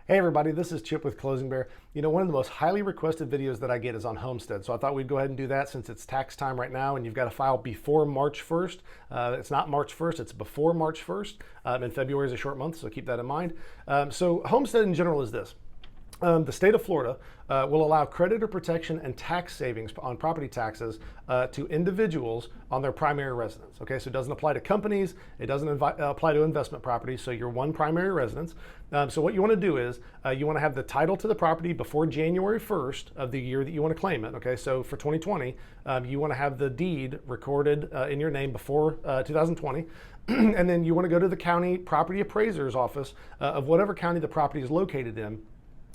Hey everybody, this is Chip with Closing Bear. You know, one of the most highly requested videos that I get is on Homestead. So I thought we'd go ahead and do that since it's tax time right now and you've got to file before March 1st. It's not March 1st, it's before March 1st. And February is a short month, so keep that in mind. So Homestead in general is this. The state of Florida will allow creditor protection and tax savings on property taxes to individuals on their primary residence. Okay, so it doesn't apply to companies, it doesn't apply to investment properties, so you're one primary residence. So what you want to do is you want to have the title to the property before January 1st of the year that you want to claim it. Okay, so for 2020, you want to have the deed recorded in your name before 2020. And then you want to go to the county property appraiser's office of whatever county the property is located in,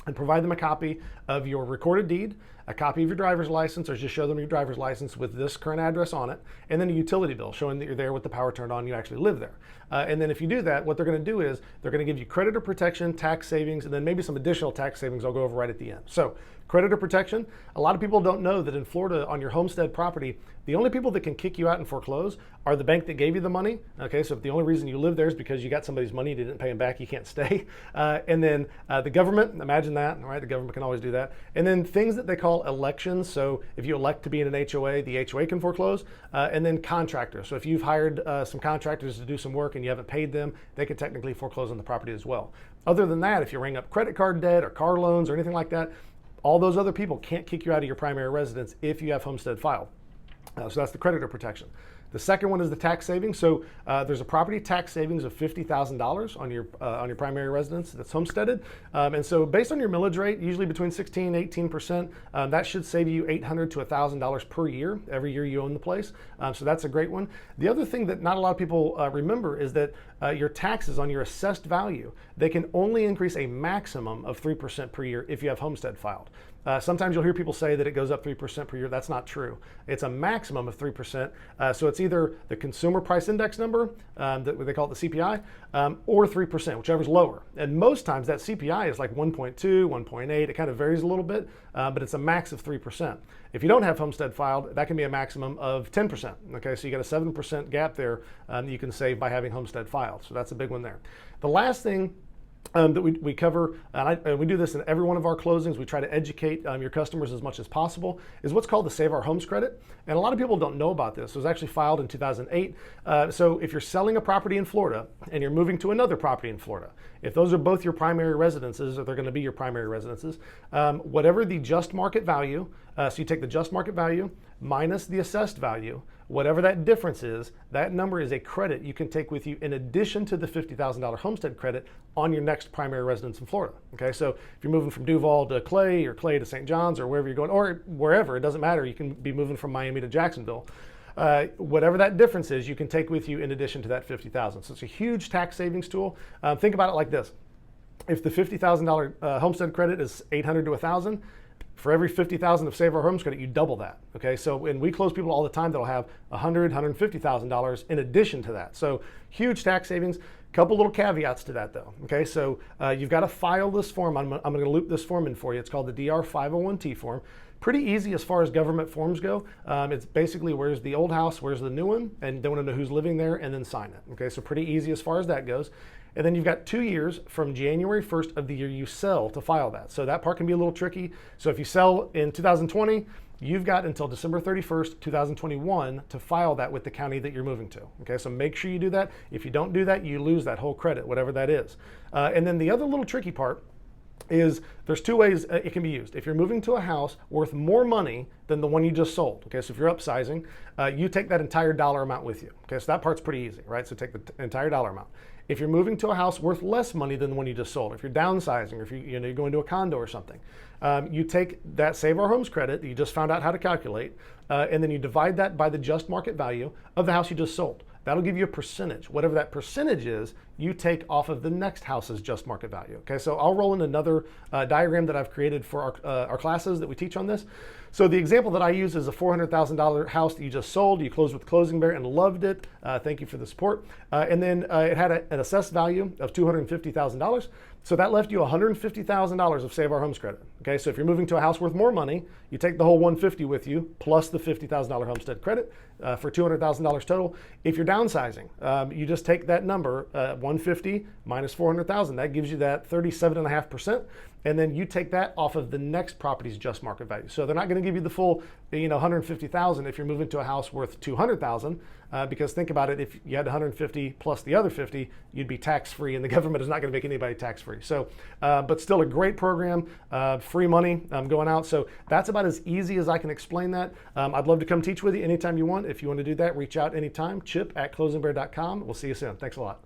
and provide them a copy of your recorded deed, a copy of your driver's license, or just show them your driver's license with this current address on it, and then a utility bill showing that you're there with the power turned on, you actually live there. And then if you do that, what they're going to do is they're going to give you creditor protection, tax savings, and then maybe some additional tax savings I'll go over right at the end. So creditor protection, a lot of people don't know that in Florida on your homestead property, the only people that can kick you out and foreclose are the bank that gave you the money. Okay, so if the only reason you live there is because you got somebody's money, you didn't pay them back, you can't stay. And then the government, imagine that, right? The government can always do that. And then things that they call elections. So if you elect to be in an HOA, the HOA can foreclose. And then contractors. So if you've hired some contractors to do some work and you haven't paid them, they can technically foreclose on the property as well. Other than that, if you ring up credit card debt or car loans or anything like that, all those other people can't kick you out of your primary residence if you have homestead filed. So that's the creditor protection. The second one is the tax savings. So there's a property tax savings of $50,000 on your primary residence that's homesteaded. And so based on your millage rate, usually between 16 and 18%, that should save you $800 to $1,000 per year, every year you own the place. So that's a great one. The other thing that not a lot of people remember is that your taxes on your assessed value, they can only increase a maximum of 3% per year if you have homestead filed. Sometimes you'll hear people say that it goes up 3% per year. That's not true. It's a maximum of 3%. So it's either the consumer price index number, that they call it the CPI, or 3%, whichever's lower. And most times that CPI is like 1.2, 1.8. It kind of varies a little bit, but it's a max of 3%. If you don't have homestead filed, that can be a maximum of 10%. Okay, so you got a 7% gap there that you can save by having homestead filed. So that's a big one there. The last thing that we cover, and we do this in every one of our closings, we try to educate your customers as much as possible, is what's called the Save Our Homes credit. And a lot of people don't know about this. It was actually filed in 2008. So if you're selling a property in Florida and you're moving to another property in Florida, if those are both your primary residences, or they're going to be your primary residences, whatever the just market value, so you take the just market value minus the assessed value, whatever that difference is, that number is a credit you can take with you in addition to the $50,000 homestead credit on your next primary residence in Florida. Okay, so if you're moving from Duval to Clay, or Clay to St. John's, or wherever you're going, or wherever, it doesn't matter. You can be moving from Miami to Jacksonville. Whatever that difference is, you can take with you in addition to that $50,000. So it's a huge tax savings tool. Think about it like this. If the $50,000 homestead credit is $800 to $1,000, for every $50,000 of Save Our Homes credit, you double that. Okay, so when we close people all the time that'll have $100,000, $150,000 in addition to that. So huge tax savings. Couple little caveats to that though. Okay, so you've got to file this form. I'm going to loop this form in for you. It's called the DR 501T form. Pretty easy as far as government forms go. It's basically where's the old house, where's the new one, and they want to know who's living there, and then sign it. Okay, so pretty easy as far as that goes. And then you've got 2 years from January 1st of the year you sell to file that. So that part can be a little tricky. So if you sell in 2020, you've got until December 31st, 2021 to file that with the county that you're moving to. Okay, so make sure you do that. If you don't do that, you lose that whole credit, whatever that is. And then the other little tricky part is there's two ways it can be used. If you're moving to a house worth more money than the one you just sold, okay, so if you're upsizing, you take that entire dollar amount with you. Okay, so that part's pretty easy, right? So take the entire dollar amount. If you're moving to a house worth less money than the one you just sold, if you're downsizing, or if you're going to a condo or something, you take that Save Our Homes credit that you just found out how to calculate, and then you divide that by the just market value of the house you just sold. That'll give you a percentage. Whatever that percentage is, you take off of the next house's just market value. Okay, so I'll roll in another diagram that I've created for our classes that we teach on this. So the example that I use is a $400,000 house that you just sold. You closed with Closing Bear and loved it. Thank you for the support. And then it had an assessed value of $250,000. So that left you $150,000 of Save Our Homes credit. Okay, so if you're moving to a house worth more money, you take the whole $150,000 with you plus the $50,000 homestead credit for $200,000 total. If you're downsizing, you just take that number, $150,000 minus $400,000. That gives you that 37.5%. And then you take that off of the next property's just market value. So they're not going to give you the full, $150,000 if you're moving to a house worth $200,000, because think about it, if you had 150 plus the other 50, you'd be tax-free, and the government is not going to make anybody tax-free. So, but still a great program, free money going out. So that's about as easy as I can explain that. I'd love to come teach with you anytime you want. If you want to do that, reach out anytime. Chip@closingbear.com. We'll see you soon. Thanks a lot.